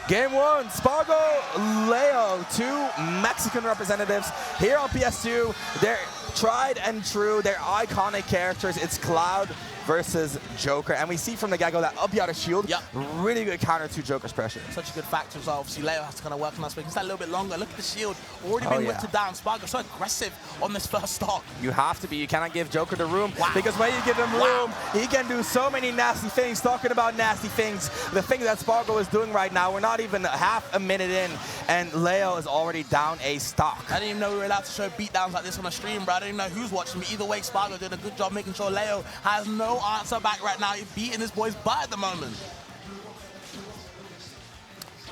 Game one, Sparg0, Leo, two Mexican representatives here on PS2. They're tried and true, they're iconic characters. It's Cloud versus Joker, and we see from the get-go that up out of shield, really good counter to Joker's pressure. Such a good factor as well. Obviously, Leo has to kind of work on that space. It's that a little bit longer. Look at the shield, already been whipped down. Sparg0 so aggressive on this first stock. You have to be. You cannot give Joker the room, because when you give him room, he can do so many nasty things. Talking about nasty things, the thing that Sparg0 is doing right now, we're not even half a minute in, and Leo is already down a stock. I didn't even know we were allowed to show beatdowns like this on a stream, bro. I didn't even know who's watching, but either way, Sparg0 did a good job making sure Leo has no answer back right now. He's beating this boy's butt at the moment.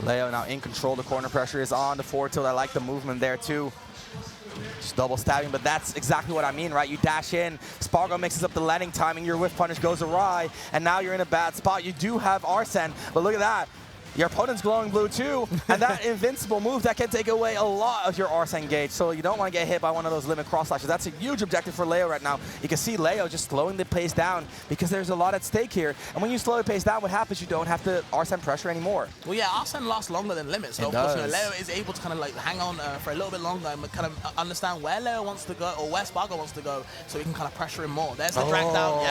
Leo now in control. The corner pressure is on. The forward tilt, I like the movement there too. Just double stabbing, but that's exactly what I mean, right? You dash in, Sparg0 mixes up the landing timing, your whiff punish goes awry, and now you're in a bad spot. You do have Arsene, but look at that. Your opponent's glowing blue too, and that invincible move that can take away a lot of your Arsene gauge, so you don't want to get hit by one of those limit cross slashes. That's a huge objective for Leo right now. You can see Leo just slowing the pace down because there's a lot at stake here, and when you slow the pace down, what happens? You don't have to Arsene pressure anymore. Well, yeah, Arsene lasts longer than limit, so of course, Leo is able to kind of like hang on for a little bit longer and kind of understand where Leo wants to go or where Sparg0 wants to go, so we can kind of pressure him more. There's the drag down,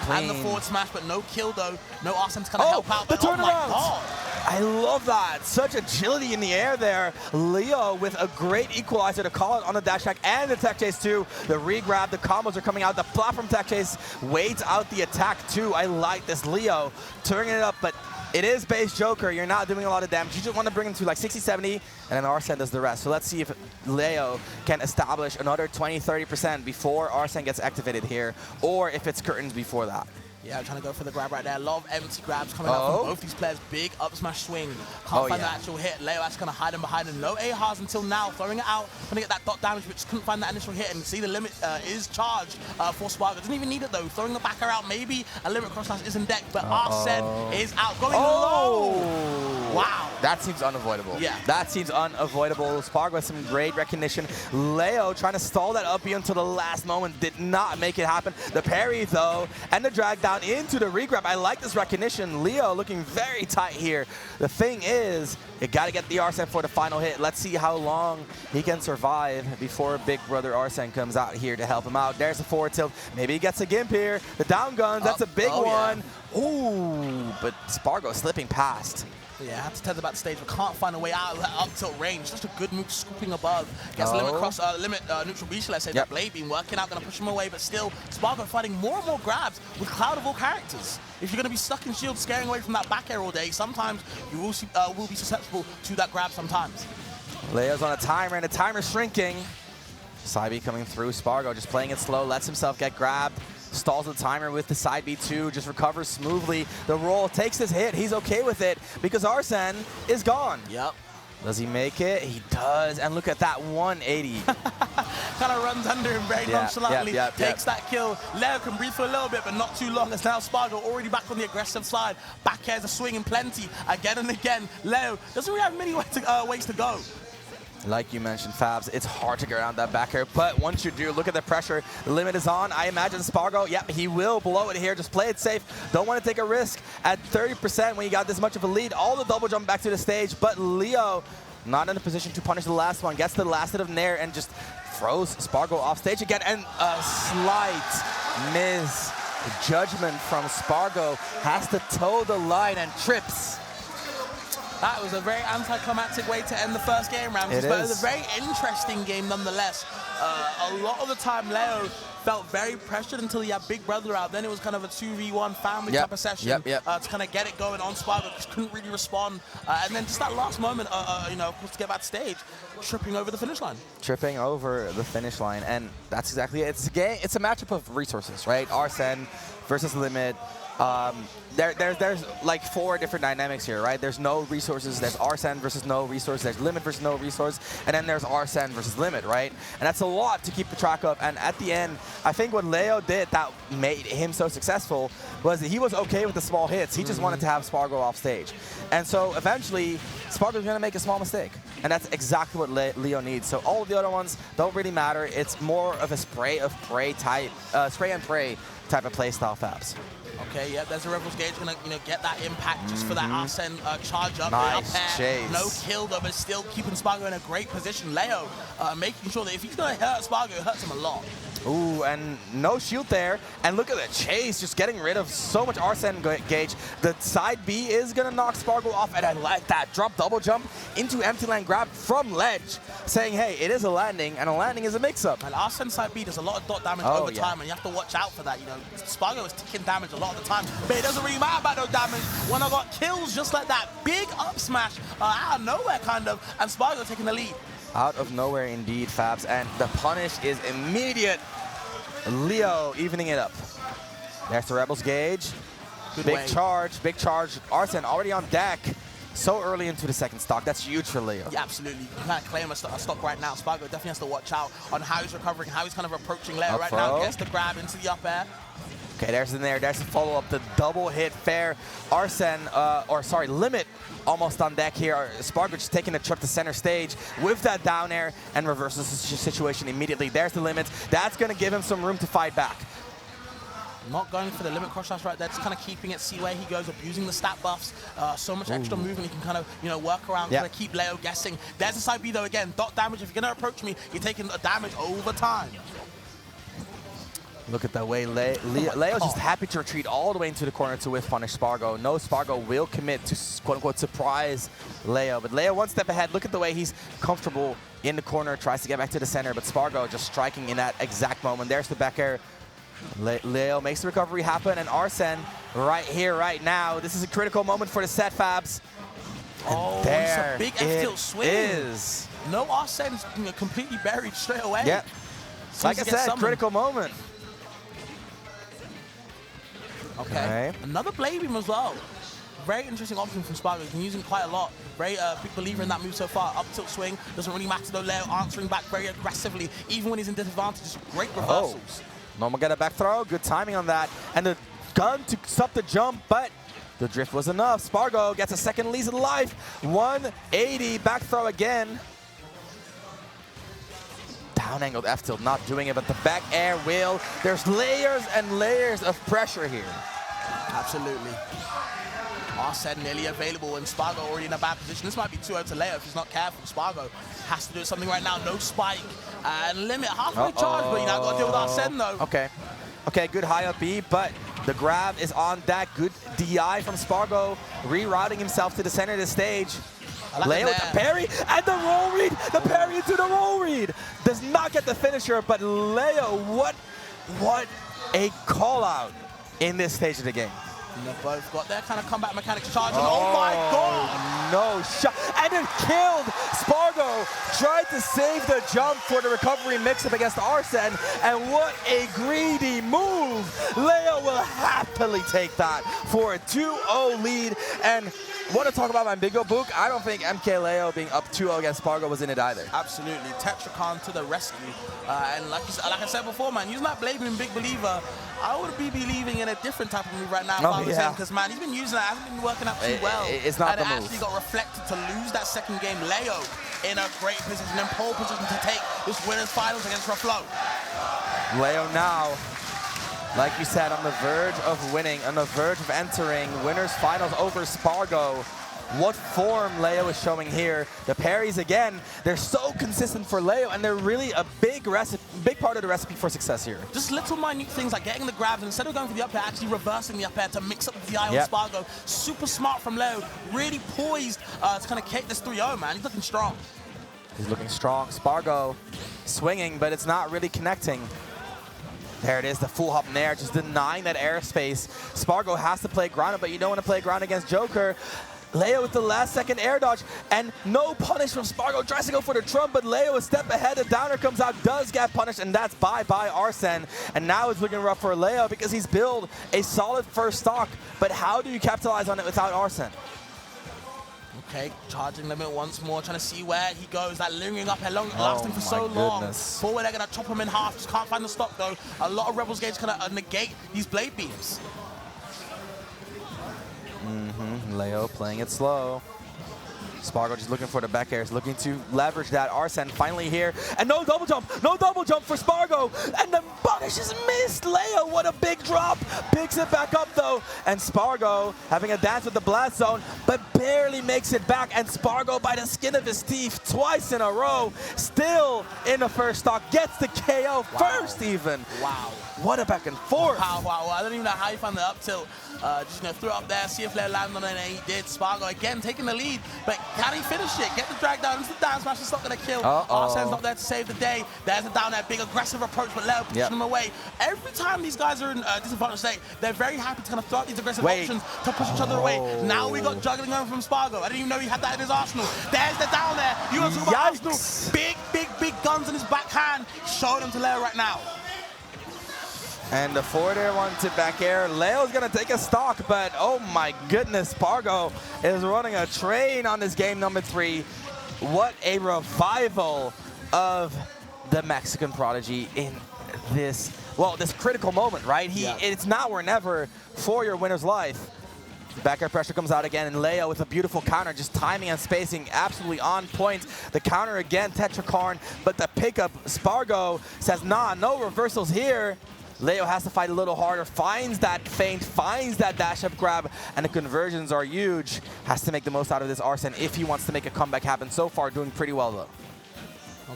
and the forward smash, but no kill though, no Arsene to kind of help out. The turnaround! God. I love that. Such agility in the air there. Leo with a great equalizer to call it on the dash attack and the tech chase too. The re-grab, the combos are coming out. The platform tech chase waits out the attack too. I like this. Leo turning it up, but it is base Joker. You're not doing a lot of damage. You just want to bring him to like 60, 70, and then Arsene does the rest. So let's see if Leo can establish another 20, 30% before Arsene gets activated here, or if it's curtains before that. Yeah, I'm trying to go for the grab right there. A lot of empty grabs coming out from both these players. Big up smash swing. Can't find the actual hit. Leo actually kind of hiding behind him. No A-Hars until now. Throwing it out. Trying to get that dot damage, but just couldn't find that initial hit. And see the limit is charged for Sparg0. Doesn't even need it though. Throwing the backer out. Maybe a limit cross slash is in deck, but Arsene is out. Going low. Wow. That seems unavoidable. Yeah. That seems unavoidable. Sparg0 with some great recognition. Leo trying to stall that up until the last moment. Did not make it happen. The parry though, and the drag down into the regrab. I like this recognition. Leo looking very tight here. The thing is, you got to get the Arsene for the final hit. Let's see how long he can survive before big brother Arsene comes out here to help him out. There's the forward tilt. Maybe he gets a gimp here. The down guns, that's a big one. Yeah. Ooh, but Sparg0 slipping past. Yeah, I have to tether back the stage, but can't find a way out of that up tilt range. Just a good move, scooping above. Gets limit cross, neutral beach, let's say. That blade beam working out, gonna push him away, but still, Sparg0 fighting more and more grabs with Cloud of all characters. If you're gonna be stuck in shield, scaring away from that back air all day, sometimes you will be susceptible to that grab sometimes. Leo's on a timer, and the timer's shrinking. Side B coming through. Sparg0 just playing it slow, lets himself get grabbed. Stalls the timer with the side B2, just recovers smoothly. The roll takes this hit. He's okay with it because Arsene is gone. Yep. Does he make it? He does. And look at that 180. Kind of runs under him very nonchalantly. Takes that kill. Leo can breathe for a little bit, but not too long. As now Sparg0 already back on the aggressive side. Back airs are swinging plenty again and again. Leo doesn't really have many ways to go. Like you mentioned, Fabs, it's hard to get around that back air, but once you do, look at the pressure. The limit is on. I imagine Sparg0, he will blow it here. Just play it safe. Don't want to take a risk at 30% when you got this much of a lead. All the double jump back to the stage, but Leo not in a position to punish the last one. Gets the last hit of Nair and just throws Sparg0 off stage again, and a slight miss. Judgment from Sparg0 has to toe the line and trips. That was a very anticlimactic way to end the first game round. But it was a very interesting game nonetheless. A lot of the time, Leo felt very pressured until he had Big Brother out. Then it was kind of a 2v1 family type of session to kind of get it going on. Sparg0 just couldn't really respond. And then just that last moment, you know, of course, to get backstage, tripping over the finish line. Tripping over the finish line, and that's exactly it. It's a game. It's a matchup of resources, right? Arsene versus Limit. There's like 4 different dynamics here, right? There's no resources, there's Arsene versus no resource, there's Limit versus no resource, and then there's Arsene versus Limit, right? And that's a lot to keep track of, and at the end, I think what Leo did that made him so successful was that he was okay with the small hits. He just wanted to have Sparg0 off stage. And so eventually, Sparg0 is going to make a small mistake, and that's exactly what Leo needs. So all of the other ones don't really matter. It's more of a spray and pray type of playstyle, Fabs. Okay, yeah, there's a Rebels Gauge gonna, get that impact just for that Arsene charge up. Nice up chase. No kill though, but still keeping Sparg0 in a great position. Leo making sure that if he's gonna hurt Sparg0, it hurts him a lot. Ooh, and no shield there. And look at the chase, just getting rid of so much Arsene gauge. The side B is gonna knock Sparg0 off, and I like that drop double jump into empty land grab from ledge, saying, hey, it is a landing, and a landing is a mix-up. And Arsene side B does a lot of dot damage over time, and you have to watch out for that. Sparg0 is taking damage a lot of the time, but it doesn't really matter about no damage when I got kills just like that. Big up smash out of nowhere, kind of, and Sparg0 taking the lead. Out of nowhere indeed, Fabs, and the punish is immediate. Leo evening it up. There's the Rebels Gauge. Big charge. Arsene already on deck. So early into the second stock. That's huge for Leo. Yeah, absolutely. You can't claim a stock right now. Sparg0 definitely has to watch out on how he's recovering, how he's kind of approaching Leo right now. Gets the grab into the up air. Okay, there's in there. There's the follow-up, the double hit fair. Arsene, Limit almost on deck here. Sparg0 just taking the trip to center stage with that down air and reverses the situation immediately. There's the Limit. That's going to give him some room to fight back. Not going for the limit cross slash right there, just kind of keeping it, see where he goes, abusing the stat buffs. So much extra movement he can kind of, work around, kind of keep Leo guessing. There's the side B though, again, dot damage. If you're going to approach me, you're taking damage over time. Look at the way Leo's just happy to retreat all the way into the corner to whiff punish Sparg0. No, Sparg0 will commit to quote-unquote surprise Leo. But Leo one step ahead. Look at the way he's comfortable in the corner, tries to get back to the center, but Sparg0 just striking in that exact moment. There's the back air. Leo makes the recovery happen, and Arsene right here, right now. This is a critical moment for the set, Fabs. Oh, it's a big F-tilt swing. Is. No, Arsene's completely buried straight away. Yep. Like I said, critical moment. Okay. Another Blade Beam as well. Very interesting option from Sparg0. He's been using quite a lot. Very big believer in that move so far. Up tilt swing. Doesn't really matter though. Leo answering back very aggressively, even when he's in disadvantage. Just great reversals. Normal get a back throw. Good timing on that. And the gun to stop the jump, but the drift was enough. Sparg0 gets a second lease of life. 180 back throw again. Down angled F tilt, not doing it, but the back air will. There's layers and layers of pressure here. Absolutely. Arsene nearly available, and Sparg0 already in a bad position. This might be 2-0 to Leo if he's not careful. Sparg0 has to do something right now. No spike and limit halfway charge, but you now got to deal with Arsene though. Okay, good high up B, but the grab is on deck. Good DI from Sparg0, rerouting himself to the center of the stage. Leo with the parry and the roll read. The parry into the roll read. Does not get the finisher, but Leo, what a call out in this stage of the game. They've both got their kind of comeback mechanics charged. Oh my God! No shot. And it killed. Sparg0 tried to save the jump for the recovery mix-up against Arsene. And what a greedy move. Leo will happily take that for a 2-0 lead. And want to talk about my big book? I don't think MkLeo being up 2-0 against Sparg0 was in it either. Absolutely. Tetrakan to the rescue. And like I said before, man, using that Blade Beam, big believer, I would be believing in a different type of move right now. Because, man, he's been using that. Hasn't been working out too well. It's not the move. And it actually got reflected to lose that second game. Leo in a great position, in pole position to take this winners finals against Reflow. Leo now, like you said, on the verge of winning, on the verge of entering winners finals over Sparg0. What form Leo is showing here. The parries, again, they're so consistent for Leo, and they're really a big part of the recipe for success here. Just little minute things like getting the grabs, and instead of going for the up air, actually reversing the up air to mix up the DI on Sparg0. Super smart from Leo. Really poised to kind of kick this 3-0, man. He's looking strong. He's looking strong. Sparg0 swinging, but it's not really connecting. There it is, the full hop nair, just denying that airspace. Sparg0 has to play grounded, but you don't want to play ground against Joker. Leo with the last second air dodge, and no punish from Sparg0. Tries to go for the trump, but Leo a step ahead. The downer comes out, does get punished, and that's bye-bye Arsene. And now it's looking rough for Leo because he's built a solid first stock. But how do you capitalize on it without Arsene? Okay, charging limit once more, trying to see where he goes. That lingering up air lasting for so long. Forward, they're going to chop him in half. Just can't find the stop, though. A lot of Rebels Gauge kind of negate these Blade Beams. Leo playing it slow. Sparg0 just looking for the back airs, looking to leverage that. Arsene finally here. And no double jump for Sparg0. And the punish is missed. Leo, what a big drop. Picks it back up though. And Sparg0 having a dance with the blast zone, but barely makes it back. And Sparg0 by the skin of his teeth twice in a row. Still in the first stock. Gets the KO first even. Wow. What a back and forth. Wow. I don't even know how you found the up tilt. Just threw it up there, see if Leo landed on it, and he did. Sparg0 again taking the lead, but can he finish it? Get the drag down into the down smash, it's not going to kill. Arsene's not there to save the day. There's a down there, big aggressive approach, but Leo pushing him away. Every time these guys are in disadvantaged state, they're very happy to kind of throw out these aggressive options to push each other away. Now we got juggling going from Sparg0. I didn't even know he had that in his arsenal. There's the down there. You want to talk about Arsenal? Big guns in his backhand. Showing him to Leo right now. And the forward air one to back air. Leo's gonna take a stock, but oh my goodness, Sparg0 is running a train on this game number 3. What a revival of the Mexican prodigy in this, well, this critical moment, right? It's now or never for your winner's life. Back air pressure comes out again, and Leo with a beautiful counter, just timing and spacing absolutely on point. The counter again, Tetrakarn, but the pickup, Sparg0 says, nah, no reversals here. Leo has to fight a little harder, finds that feint, finds that dash-up grab, and the conversions are huge. Has to make the most out of this Arsene if he wants to make a comeback happen. So far, doing pretty well, though.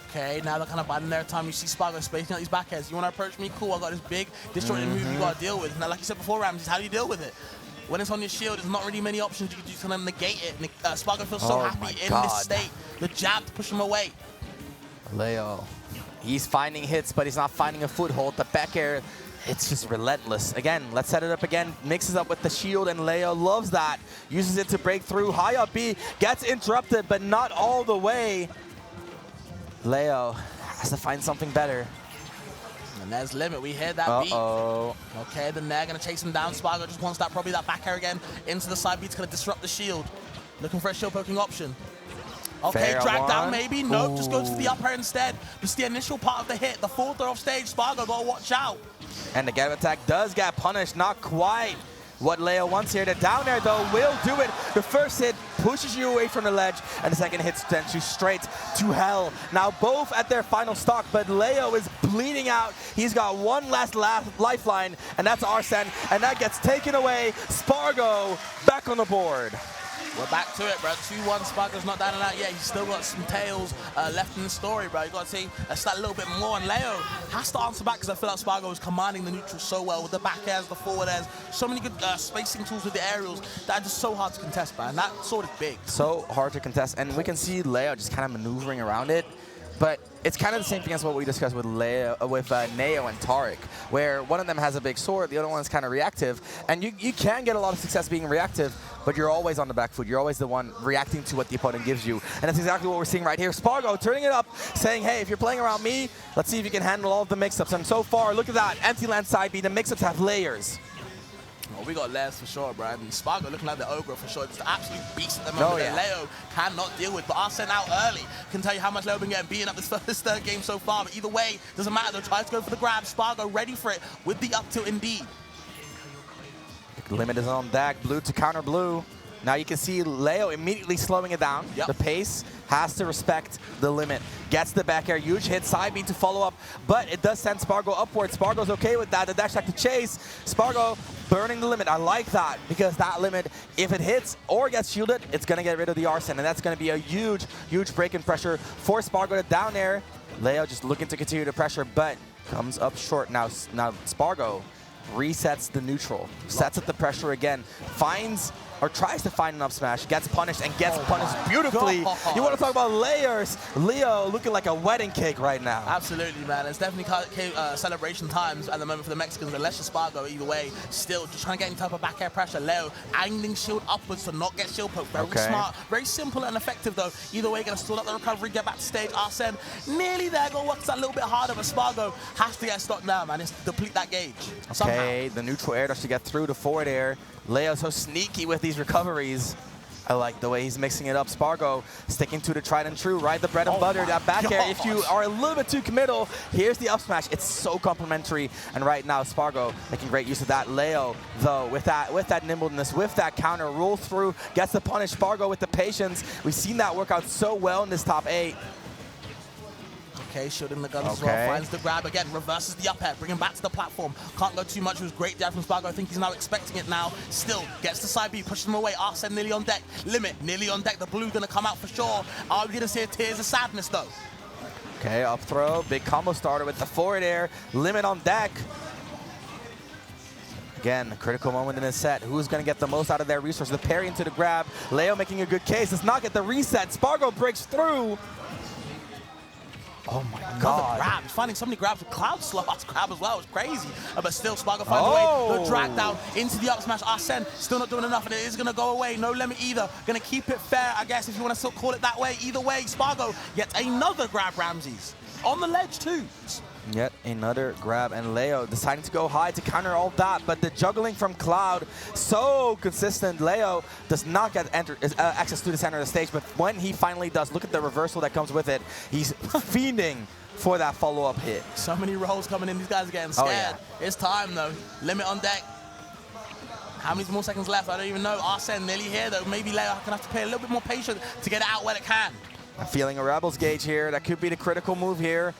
Okay, now they're kind of biding their time. You see Sparg0 spacing out these back airs. You want to approach me? Cool, I got this big disjointed move you got to deal with. Now, like you said before, Ramses, how do you deal with it? When it's on your shield, there's not really many options. You can just kind of negate it. Sparg0 feels so happy in this state. The jab to push him away. Leo, he's finding hits, but he's not finding a foothold. The back air, it's just relentless. Again, let's set it up again. Mixes up with the shield, and Leo loves that. Uses it to break through. High up B, gets interrupted, but not all the way. Leo has to find something better. And there's Limit. We hear that beat. Okay, then they're going to chase him down. Sparg0 just wants that, probably that back air again into the side beat to kind of disrupt the shield. Looking for a shield poking option. Okay, drag down maybe. Nope, just goes for the up air instead. Just the initial part of the hit. The fourth throw off stage. Sparg0 got to watch out. And the gap attack does get punished. Not quite what Leo wants here. The down air, though, will do it. The first hit pushes you away from the ledge, and the second hit sends you straight to hell. Now both at their final stock, but Leo is bleeding out. He's got one last lifeline, and that's Arsene, and that gets taken away. Sparg0 back on the board. We're back to it, bro. 2-1, Sparg0's not down and out yet. He's still got some tails left in the story, bro. You got to see that a little bit more. And Leo has to answer back because I feel like Sparg0 is commanding the neutral so well with the back airs, the forward airs. So many good spacing tools with the aerials that are just so hard to contest, man. That sword is big. So hard to contest. And we can see Leo just kind of maneuvering around it. But it's kind of the same thing as what we discussed with Neo and Taric, where one of them has a big sword, the other one is kind of reactive. And you can get a lot of success being reactive, but you're always on the back foot. You're always the one reacting to what the opponent gives you. And that's exactly what we're seeing right here. Sparg0 turning it up, saying, hey, if you're playing around me, let's see if you can handle all of the mix-ups. And so far, look at that. Empty land side B, the mix-ups have layers. Oh, we got layers for sure, bro. I mean, Sparg0 looking like the ogre for sure. It's the absolute beast at the moment that Leo cannot deal with. But Arsene out early can tell you how much Leo been getting beaten up this third game so far. But either way, doesn't matter. They'll try to go for the grab. Sparg0 ready for it with the up tilt indeed. Limit is on deck. Blue to counter blue. Now you can see Leo immediately slowing it down. The pace has to respect the limit. Gets the back air, huge hit, side beat to follow up, but it does send Sparg0 upward. Sparg0's okay with that. The dash attack to chase. Sparg0 burning the limit. I like that because that limit, if it hits or gets shielded, it's going to get rid of the Arsene, and that's going to be a huge, huge break in pressure for Sparg0 to down air. Leo just looking to continue the pressure, but comes up short. Now Sparg0 resets the neutral, sets up the pressure again, finds or tries to find an up smash, gets punished, and gets punished beautifully. You want to talk about layers? Leo looking like a wedding cake right now. Absolutely, man. It's definitely celebration times at the moment for the Mexicans, unless you're Sparg0 either way. Still just trying to get any type of back air pressure. Leo angling shield upwards to not get shield poke. Very smart, very simple and effective though. Either way, gonna stall up the recovery, get back to stage. Arsene nearly there, gonna work that a little bit harder, but Sparg0 has to get stopped now, man. It's deplete that gauge. Okay, the neutral air does to get through the forward air. Leo so sneaky with these recoveries. I like the way he's mixing it up. Sparg0 sticking to the tried and true, right? The bread and butter, that back air. If you are a little bit too committal, here's the up smash. It's so complimentary. And right now, Sparg0 making great use of that. Leo, though, with that nimbleness, with that counter, rolls through, gets the punish. Sparg0 with the patience. We've seen that work out so well in this top 8. Okay, shooting the guns as well, finds the grab again, reverses the up air, bring him back to the platform. Can't go too much, it was great there from Sparg0. I think he's now expecting it now. Still, gets the side B, pushes him away. Arsene nearly on deck. Limit, nearly on deck. The blue gonna come out for sure. Are we gonna see a Tears of Sadness though? Okay, up throw, big combo starter with the forward air. Limit on deck. Again, a critical moment in this set. Who's going to get the most out of their resources? The parry into the grab. Leo making a good case. Does not get the reset. Sparg0 breaks through. Oh my God. Grab. He's finding so many grabs with Cloud's last grab as well. It was crazy. But still, Sparg0 finds a way. The drag down into the up smash. Arsene still not doing enough, and it is going to go away. No limit either. Going to keep it fair, I guess, if you want to still call it that way. Either way, Sparg0 gets another grab Ramses. On the ledge, too. Yet another grab, and Leo deciding to go high to counter all that, but the juggling from Cloud, so consistent. Leo does not get access to the center of the stage, but when he finally does, look at the reversal that comes with it. He's fiending for that follow-up hit. So many rolls coming in, these guys are getting scared. Oh, yeah. It's time, though. Limit on deck. How many more seconds left? I don't even know. Arsene nearly here, though. Maybe Leo can have to play a little bit more patient to get it out when it can. I'm feeling a Rebels gauge here. That could be the critical move here.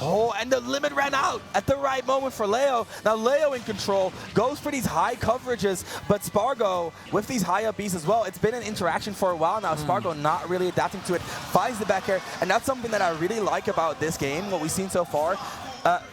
Oh, and the limit ran out at the right moment for Leo. Now Leo in control, goes for these high coverages, but Sparg0 with these high up Bs as well. It's been an interaction for a while now. Sparg0 not really adapting to it, finds the back air, and that's something that I really like about this game, what we've seen so far.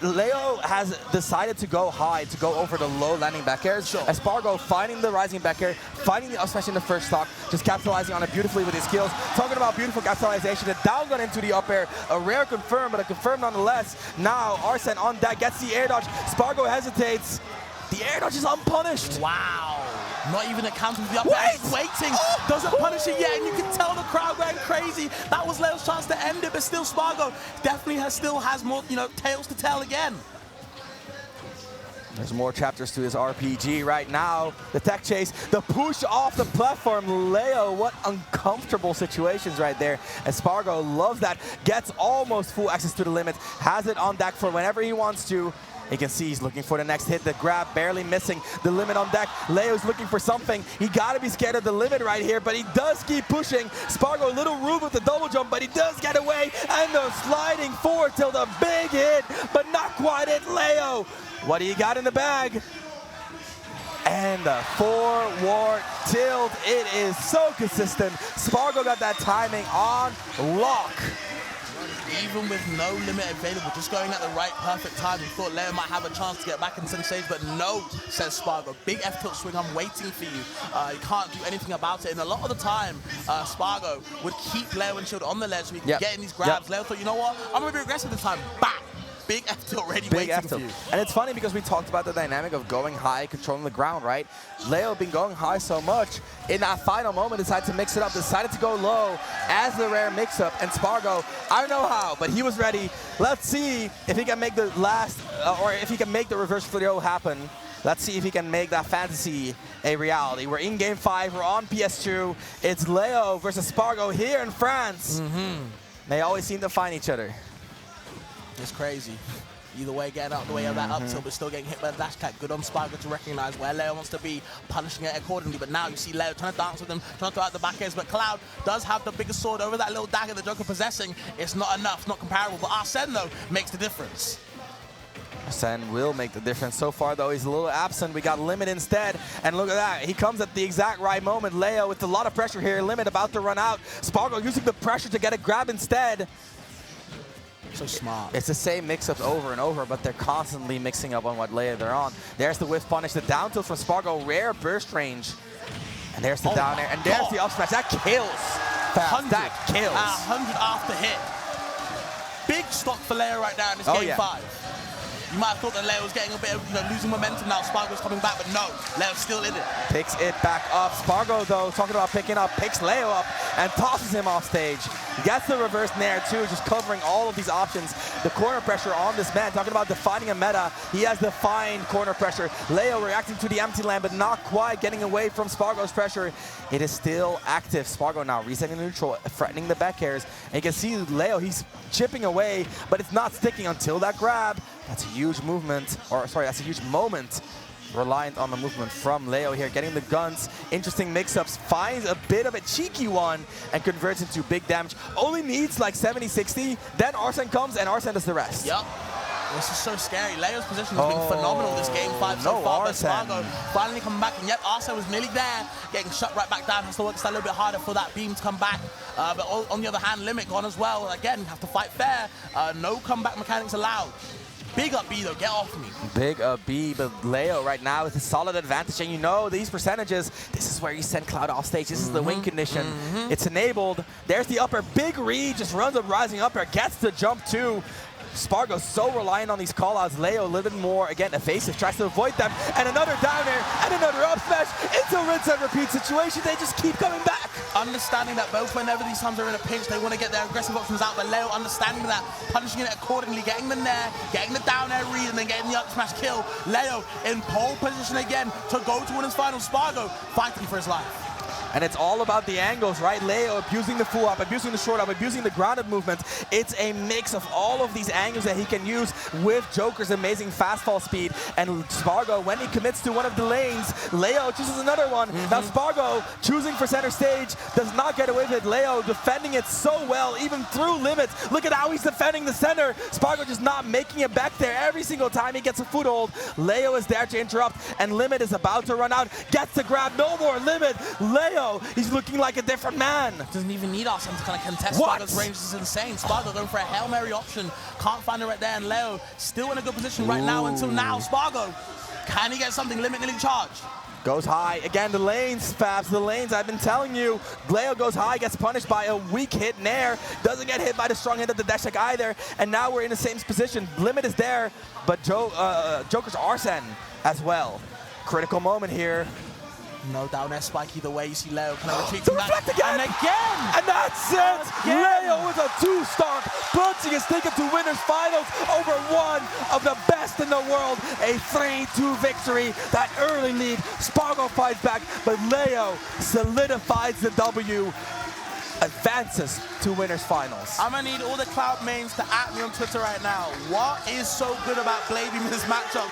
Leo has decided to go high, to go over the low landing back airs. Sure. As Sparg0 finding the rising back air, finding the up smash in the first stock, just capitalizing on it beautifully with his skills. Talking about beautiful capitalization, the down gun into the up air, a rare confirm, but a confirm nonetheless. Now Arsene on deck, gets the air dodge. Sparg0 hesitates. The air dodge is unpunished. Wow. Not even a counter with the up air. He's waiting. Doesn't punish it yet, and you can tell the crowd going crazy. That was Leo's chance to end it, but still Sparg0 definitely still has more, tales to tell again. There's more chapters to his RPG right now. The tech chase, the push off the platform. Leo, what uncomfortable situations right there. And Sparg0 loves that. Gets almost full access to the limit. Has it on deck for whenever he wants to. You can see he's looking for the next hit. The grab barely missing. The limit on deck. Leo's looking for something. He gotta be scared of the limit right here, but he does keep pushing. Sparg0 a little rude with the double jump, but he does get away. And the sliding forward till the big hit, but not quite it. Leo, what do you got in the bag? And the forward tilt. It is so consistent. Sparg0 got that timing on lock. Even with no limit available, just going at the right perfect time, we thought Leo might have a chance to get back in the center stage, but no, says Sparg0. Big F-tilt swing, I'm waiting for you. You can't do anything about it. And a lot of the time, Sparg0 would keep Leo and Shield on the ledge so he could get in these grabs. Leo thought, you know what, I'm going to be aggressive this time. Bang! Big F-tilt ready waiting for you. And it's funny because we talked about the dynamic of going high, controlling the ground, right? Leo been going high so much. In that final moment, decided to mix it up, decided to go low as the rare mix-up. And Sparg0, I don't know how, but he was ready. Let's see if he can make the last, or if he can make the reverse throw happen. Let's see if he can make that fantasy a reality. We're in Game 5, we're on PS2. It's Leo versus Sparg0 here in France. They always seem to find each other. It's crazy. Either way, getting out the way of that up tilt, but still getting hit by the dash cat. Good on Sparg0 to recognize where Leo wants to be, punishing it accordingly. But now you see Leo trying to dance with him, trying to throw out the back airs. But Cloud does have the biggest sword over that little dagger the Joker possessing. It's not enough, not comparable. But Arsene, though, makes the difference. Arsene will make the difference. So far, though, he's a little absent. We got Limit instead. And look at that. He comes at the exact right moment. Leo with a lot of pressure here. Limit about to run out. Sparg0 using the pressure to get a grab instead. So smart. It's the same mix-ups over and over, but they're constantly mixing up on what layer they're on. There's the whiff punish, the down tilt from Sparg0, rare burst range. And there's the down air, and there's the up smash. That kills. That kills. 100 after hit. Big stock for Leo right now in this Game 5. You might have thought that Leo was getting a bit of, losing momentum now. Sparg0's coming back, but no, Leo's still in it. Picks it back up. Sparg0, though, talking about picking up, picks Leo up and tosses him off stage. He gets the reverse nair, too, just covering all of these options. The corner pressure on this man, talking about defining a meta. He has defined corner pressure. Leo reacting to the empty land, but not quite getting away from Sparg0's pressure. It is still active. Sparg0 now resetting neutral, threatening the back airs. And you can see Leo, he's chipping away, but it's not sticking until that grab. That's a huge movement, or sorry, that's a huge moment. Reliant on the movement from Leo here, getting the guns, interesting mix-ups, finds a bit of a cheeky one and converts into big damage. Only needs like 70-60, then Arsene comes and Arsene does the rest. Yep. This is so scary. Leo's position has been phenomenal this game 5 so far, but Sparg0 finally coming back, and yep, Arsene was nearly there, getting shut right back down. Has to work a little bit harder for that beam to come back, but on the other hand, Limit gone as well. Again, have to fight fair. No comeback mechanics allowed. Big up B though, get off me. Big up B, but Leo right now with a solid advantage, and you know these percentages, this is where you send Cloud off stage. This is the win condition. It's enabled. There's the upper, big read, just runs up, rising upper, gets the jump too. Sparg0 so reliant on these callouts. Leo a little bit more, again, evasive, tries to avoid them, and another down air, and another up smash. It's a rinse and repeat situation. They just keep coming back. Understanding that both whenever these times are in a pinch, they want to get their aggressive options out, but Leo understanding that, punishing it accordingly, getting the nair, getting the down air read, and then getting the up smash kill. Leo in pole position again to go to win his final. Sparg0 fighting for his life. And it's all about the angles, right? Leo abusing the full up, abusing the short up, abusing the grounded movement. It's a mix of all of these angles that he can use with Joker's amazing fastfall speed. And Sparg0, when he commits to one of the lanes, Leo chooses another one. Now Sparg0 choosing for center stage, does not get away with it. Leo defending it so well, even through limits. Look at how he's defending the center. Sparg0 just not making it back there every single time he gets a foothold. Leo is there to interrupt, and Limit is about to run out. Gets the grab, no more Limit. Leo, he's looking like a different man. Doesn't even need Arsene to kind of contest. Sparg0's range is insane. Sparg0 going for a Hail Mary option. Can't find it right there, and Leo still in a good position right now until now. Sparg0, can he get something? Limit nearly charged. Goes high. Again, the lanes, Fabs, the lanes. I've been telling you. Leo goes high, gets punished by a weak hit nair. Doesn't get hit by the strong hit of the dash attack either. And now we're in the same position. Limit is there, but Joker's Arsene as well. Critical moment here. No down air spike either way. You see Leo kind of retreat from that. Again. And again! And that's it! Leo with a 2-stock, punching his ticket to winners finals over one of the best in the world. A 3-2 victory. That early lead. Sparg0 fights back, but Leo solidifies the W. Advances to winners finals. I'm gonna need all the Cloud mains to at me on Twitter right now. What is so good about Blading this matchup?